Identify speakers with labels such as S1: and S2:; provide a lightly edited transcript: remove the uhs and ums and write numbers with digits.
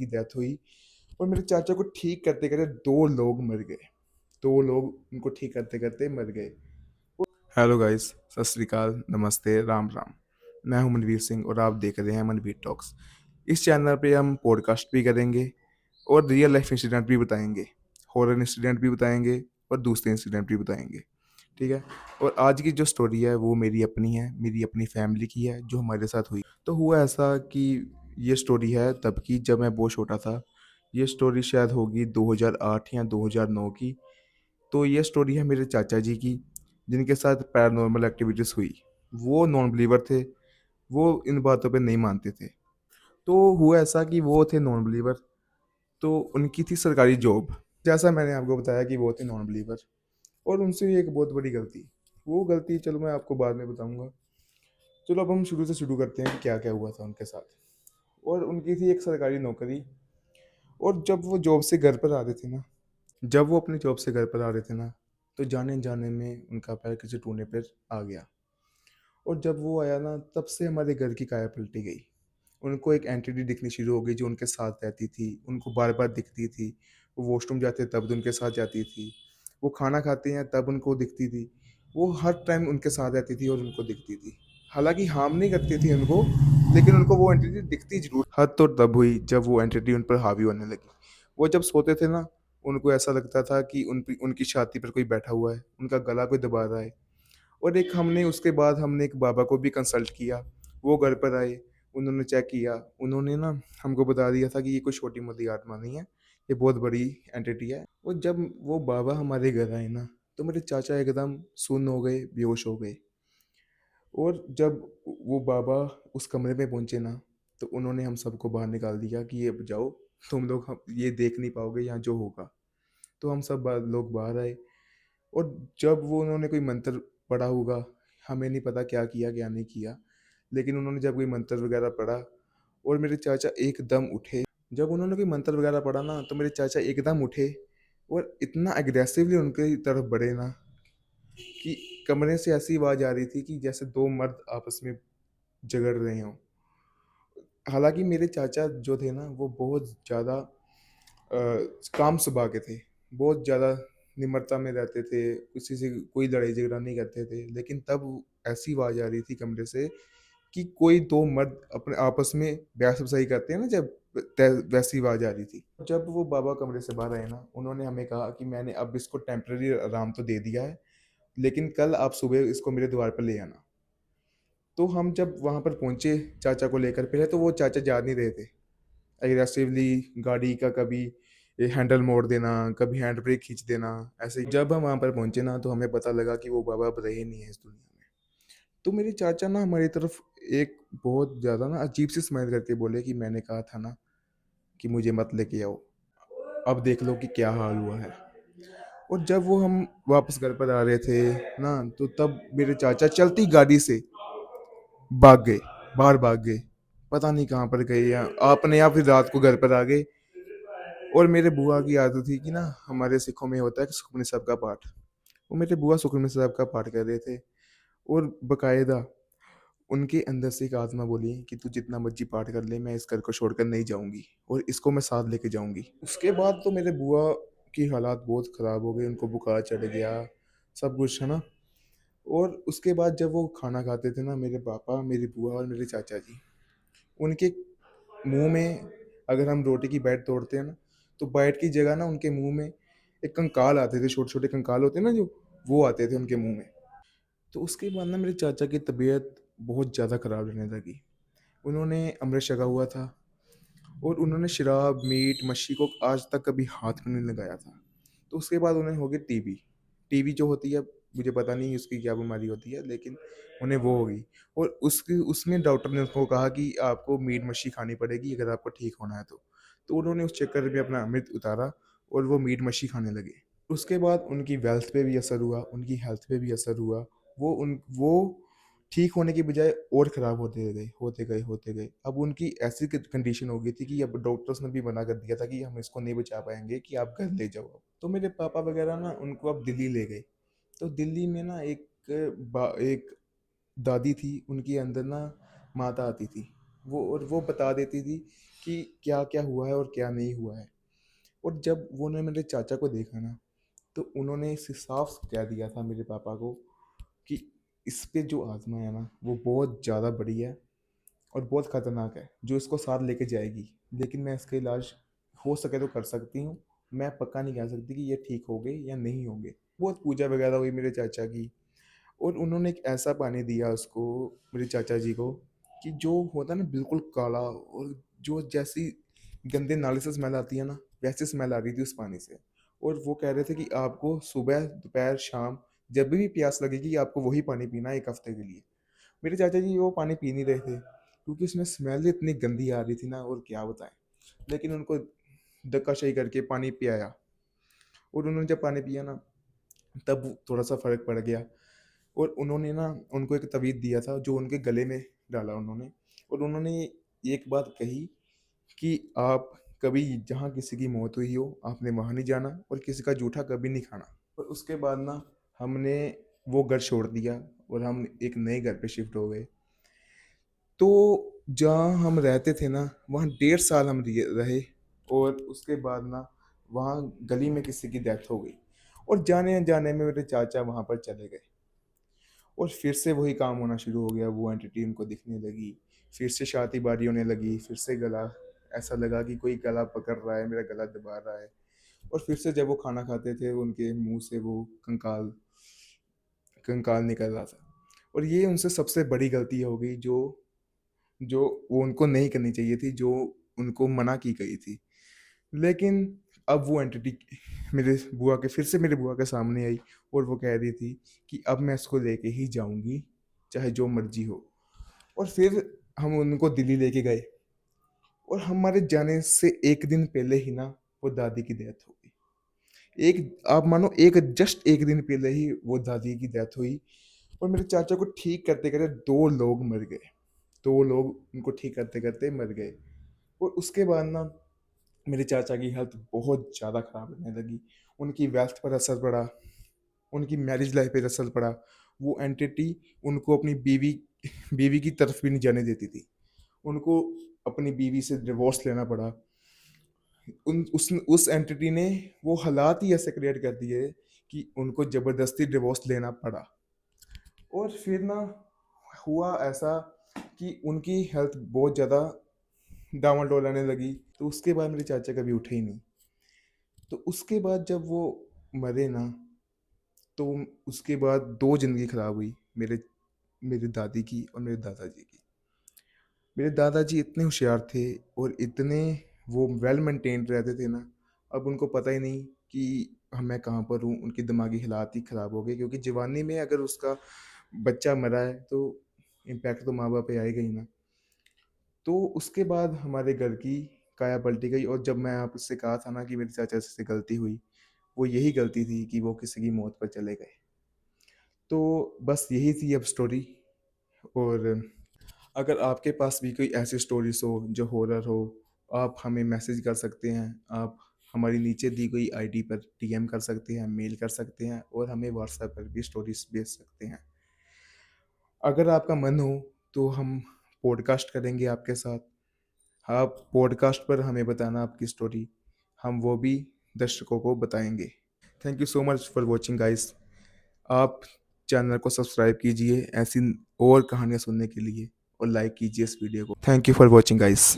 S1: की डेथ हुई और मेरे चाचा को ठीक करते-करते 2 लोग मर गए। 2 लोग उनको ठीक करते-करते मर गए। हेलो गाइस, सत श्री अकाल, नमस्ते, राम राम। मैं हूं मनवीर सिंह और आप देख रहे हैं मनवीर टॉक्स। इस चैनल पे हम पॉडकास्ट भी करेंगे और रियल लाइफ इंसिडेंट भी बताएंगे, हॉरर इंसिडेंट भी बताएंगे और दूसरे इंसिडेंट भी बताएंगे। ठीक है। और आज की जो स्टोरी है वो मेरी अपनी है, मेरी अपनी फैमिली की है जो हमारे साथ हुई। तो हुआ ऐसा कि ये स्टोरी है तब की, जब मैं बहुत छोटा था। ये स्टोरी शायद होगी 2008 या 2009 की। तो ये स्टोरी है मेरे चाचा जी की, जिनके साथ पैरानॉर्मल एक्टिविटीज़ हुई। वो नॉन बिलीवर थे, वो इन बातों पे नहीं मानते थे। तो हुआ ऐसा कि वो थे नॉन बिलीवर, तो उनकी थी सरकारी जॉब। जैसा मैंने आपको बताया कि वो थे नॉन बिलीवर और उनसे हुई एक बहुत बड़ी गलती। वो गलती चलो मैं आपको बाद में बताऊंगा। चलो अब हम शुरू से शुरू करते हैं कि क्या क्या हुआ था उनके साथ। और उनकी थी एक सरकारी नौकरी। और जब वो जॉब से घर पर आ रहे थे ना, जब वो अपनी जॉब से घर पर आ रहे थे ना, तो जाने जाने में उनका पैर किसी टूने पर आ गया। और जब वो आया ना, तब से हमारे घर की काया पलटी गई। उनको एक एंटिटी दिखनी शुरू हो गई जो उनके साथ रहती थी, उनको बार बार दिखती थी। वो वॉशरूम जाते तब भी उनके साथ जाती थी, वो खाना खाते हैं तब उनको दिखती थी। वो हर टाइम उनके साथ रहती थी और उनको दिखती थी। हालांकि हार्म नहीं करती थी उनको, लेकिन उनको वो एंटिटी दिखती जरूर। हद तो तब हुई जब वो एंटिटी उन पर हावी होने लगी। वो जब सोते थे ना, उनको ऐसा लगता था कि उनकी छाती पर कोई बैठा हुआ है, उनका गला कोई दबा रहा है। और एक हमने उसके बाद हमने एक बाबा को भी कंसल्ट किया। वो घर पर आए, उन्होंने चेक किया। उन्होंने ना हमको बता दिया था कि ये कोई छोटी मोटी आत्मा नहीं है, ये बहुत बड़ी एंटिटी है। और जब वो बाबा हमारे घर आए ना, तो मेरे चाचा एकदम सुन्न हो गए, बेहोश हो गए। और जब वो बाबा उस कमरे में पहुंचे ना, तो उन्होंने हम सबको बाहर निकाल दिया कि ये जाओ, तुम लोग हम ये देख नहीं पाओगे यहाँ जो होगा। तो हम सब लोग बाहर आए। और जब वो उन्होंने कोई मंत्र पढ़ा होगा, हमें नहीं पता क्या किया क्या नहीं किया, लेकिन उन्होंने जब कोई मंत्र वगैरह पढ़ा और मेरे चाचा एकदम उठे। जब उन्होंने कोई मंत्र वगैरह पढ़ा ना, तो मेरे चाचा एकदम उठे और इतना एग्रेसिवली उनके तरफ बढ़े ना, कि कमरे से ऐसी आवाज आ रही थी कि जैसे दो मर्द आपस में झगड़ रहे हों। हालांकि मेरे चाचा जो थे ना, वो बहुत ज़्यादा काम स्वभाव के थे, बहुत ज़्यादा निम्रता में रहते थे, किसी से कोई लड़ाई झगड़ा नहीं करते थे। लेकिन तब ऐसी आवाज़ आ रही थी कमरे से कि कोई 2 मर्द अपने आपस में बहस-वसाई करते हैं ना जब, वैसी आवाज़ आ रही थी। जब वो बाबा कमरे से बाहर आए ना, उन्होंने हमें कहा कि मैंने अब इसको टेम्परेरी आराम तो दे दिया है, लेकिन कल आप सुबह इसको मेरे द्वार पर ले आना। तो हम जब वहाँ पर पहुँचे चाचा को लेकर, पहले तो वो चाचा जा नहीं रहे थे। एग्रेसिवली गाड़ी का कभी ये हैंडल मोड़ देना, कभी हैंड ब्रेक खींच देना, ऐसे ही। जब हम वहाँ पर पहुंचे ना, तो हमें पता लगा कि वो बाबा अब रहे नहीं है इस दुनिया में। तो मेरे चाचा ना हमारी तरफ एक बहुत ज़्यादा ना अजीब सी स्माइल करके बोले कि मैंने कहा था ना कि मुझे मत लेके आओ, अब देख लो कि क्या हाल हुआ है। और जब वो हम वापस घर पर आ रहे थे ना, तो तब मेरे चाचा चलती गाड़ी से भाग गए, बाहर भाग गए। पता नहीं कहाँ पर गए, या आपने या फिर रात को घर पर आ गए। और मेरे बुआ की आदत थी कि ना, हमारे सिखों में होता है कि सुखमनी साहब का पाठ। वो मेरे बुआ सुखमनी साहब का पाठ कर रहे थे और बकायदा उनके अंदर से एक आत्मा बोली कि तू जितना मर्जी पाठ कर ले, मैं इस घर को छोड़कर नहीं जाऊंगी और इसको मैं साथ लेके जाऊंगी। उसके बाद तो मेरे बुआ की हालात बहुत ख़राब हो गई, उनको बुखार चढ़ गया, सब कुछ है ना। और उसके बाद जब वो खाना खाते थे ना, मेरे पापा, मेरी बुआ और मेरे चाचा जी, उनके मुंह में, अगर हम रोटी की बाइट तोड़ते हैं ना, तो बाइट की जगह ना उनके मुंह में एक कंकाल आते थे, छोटे छोटे कंकाल होते हैं ना जो, वो आते थे उनके मुंह में। तो उसके बाद ना मेरे चाचा की तबीयत बहुत ज़्यादा ख़राब रहने लगी। उन्होंने अमृत छका हुआ था और उन्होंने शराब, मीट, मच्छी को आज तक कभी हाथ में नहीं लगाया था। तो उसके बाद उन्हें हो गई टीबी। टीबी जो होती है, मुझे पता नहीं उसकी क्या बीमारी होती है, लेकिन उन्हें वो हो गई। और उसकी उसमें डॉक्टर ने उसको कहा कि आपको मीट मच्छी खानी पड़ेगी अगर आपको ठीक होना है तो। तो उन्होंने उस चक्कर में अपना अमृत उतारा और वो मीट मच्छी खाने लगे। उसके बाद उनकी वेल्थ पे भी असर हुआ, उनकी हेल्थ पे भी असर हुआ। वो ठीक होने की बजाय और ख़राब होते गए, होते गए, होते गए। अब उनकी ऐसी कंडीशन हो गई थी कि अब डॉक्टर्स ने भी मना कर दिया था कि हम इसको नहीं बचा पाएंगे, कि आप घर ले जाओ अब। तो मेरे पापा वगैरह ना उनको अब दिल्ली ले गए। तो दिल्ली में ना एक दादी थी, उनके अंदर ना माता आती थी। वो और वो बता देती थी कि क्या क्या हुआ है और क्या नहीं हुआ है। और जब वो ने मेरे चाचा को देखा ना, तो उन्होंने इसे साफ कह दिया था मेरे पापा को कि इस पे जो आत्मा है ना वो बहुत ज़्यादा बड़ी है और बहुत खतरनाक है, जो इसको साथ लेके जाएगी। लेकिन मैं इसका इलाज हो सके तो कर सकती हूँ। मैं पक्का नहीं कह सकती कि ये ठीक होंगे या नहीं होंगे। बहुत पूजा वगैरह हुई मेरे चाचा की, और उन्होंने एक ऐसा पानी दिया उसको, मेरे चाचा जी को, कि जो होता है ना बिल्कुल काला, और जो जैसी गंदे नाले से स्मेल आती है ना, वैसे स्मेल आ रही थी उस पानी से। और वो कह रहे थे कि आपको सुबह दोपहर शाम जब भी प्यास लगेगी आपको वही पानी पीना है 1 हफ्ते के लिए। मेरे चाचा जी वो पानी पी नहीं रहे थे क्योंकि उसमें स्मेल इतनी गंदी आ रही थी ना, और क्या बताएं। लेकिन उनको धक्काशाही करके पानी पियाया, और उन्होंने जब पानी पिया ना, तब थोड़ा सा फर्क पड़ गया। और उन्होंने ना उनको एक तवीज़ दिया था जो उनके गले में डाला उन्होंने। और उन्होंने एक बात कही कि आप कभी जहाँ किसी की मौत हुई हो आपने वहाँ नहीं जाना, और किसी का जूठा कभी नहीं खाना। और उसके बाद ना हमने वो घर छोड़ दिया और हम एक नए घर पे शिफ्ट हो गए। तो जहाँ हम रहते थे ना वहाँ 1.5 साल हम रहे, और उसके बाद ना वहाँ गली में किसी की डेथ हो गई, और जाने अनजाने में मेरे चाचा वहाँ पर चले गए। और फिर से वही काम होना शुरू हो गया, वो एंटिटी उनको दिखने लगी। फिर से छाती भारी होने लगी, फिर से गला, ऐसा लगा कि कोई गला पकड़ रहा है, मेरा गला दबा रहा है। और फिर से जब वो खाना खाते थे उनके मुंह से वो कंकाल कंकाल निकल रहा था। और ये उनसे सबसे बड़ी गलती हो गई, जो जो वो उनको नहीं करनी चाहिए थी, जो उनको मना की गई थी। लेकिन अब वो एंटिटी मेरे बुआ के सामने आई, और वो कह रही थी कि अब मैं इसको लेके ही जाऊंगी, चाहे जो मर्जी हो। और फिर हम उनको दिल्ली लेके गए, और हमारे जाने से एक दिन पहले ही ना वो दादी की डेथ हो गई। आप मानो जस्ट एक दिन पहले ही वो दादी की डेथ हुई। और मेरे चाचा को ठीक करते करते 2 लोग मर गए। 2 लोग उनको ठीक करते करते मर गए। और उसके बाद ना मेरे चाचा की हेल्थ बहुत ज़्यादा ख़राब होने लगी। उनकी वेल्थ पर असर पड़ा, उनकी मैरिज लाइफ पे असर पड़ा। वो एंटिटी उनको अपनी बीवी बीवी की तरफ भी नहीं जाने देती थी। उनको अपनी बीवी से डिवोर्स लेना पड़ा। उस एंटिटी ने वो हालात ही ऐसे क्रिएट कर दिए कि उनको ज़बरदस्ती डिवोर्स लेना पड़ा। और फिर ना हुआ ऐसा कि उनकी हेल्थ बहुत ज़्यादा डामाडोल आने लगी। तो उसके बाद मेरे चाचा कभी उठे ही नहीं। तो उसके बाद जब वो मरे ना, तो उसके बाद 2 ज़िंदगी खराब हुई, मेरे मेरी दादी की और मेरे दादाजी की। मेरे दादाजी इतने होशियार थे, और इतने वो वेल मेंटेन्ड रहते थे ना, अब उनको पता ही नहीं कि मैं कहाँ पर हूँ। उनकी दिमागी हालात ही ख़राब हो गए, क्योंकि जवानी में अगर उसका बच्चा मरा है तो इम्पैक्ट तो माँ बाप पे आएगा ही ना। तो उसके बाद हमारे घर की काया पलटी गई। और जब मैं आपसे कहा था ना कि मेरे चाचा से गलती हुई, वो यही गलती थी कि वो किसी की मौत पर चले गए। तो बस यही थी अब स्टोरी। और अगर आपके पास भी कोई ऐसी स्टोरीज हो जो हॉरर हो, आप हमें मैसेज कर सकते हैं। आप हमारी नीचे दी गई आईडी पर डीएम कर सकते हैं, मेल कर सकते हैं, और हमें व्हाट्सएप पर भी स्टोरीज भेज सकते हैं। अगर आपका मन हो तो हम पॉडकास्ट करेंगे आपके साथ। आप पॉडकास्ट पर हमें बताना आपकी स्टोरी, हम वो भी दर्शकों को बताएंगे। Thank you so much for watching guys. आप चैनल को सब्सक्राइब कीजिए ऐसी और कहानियाँ सुनने के लिए, और लाइक कीजिए इस वीडियो को। Thank you for watching guys.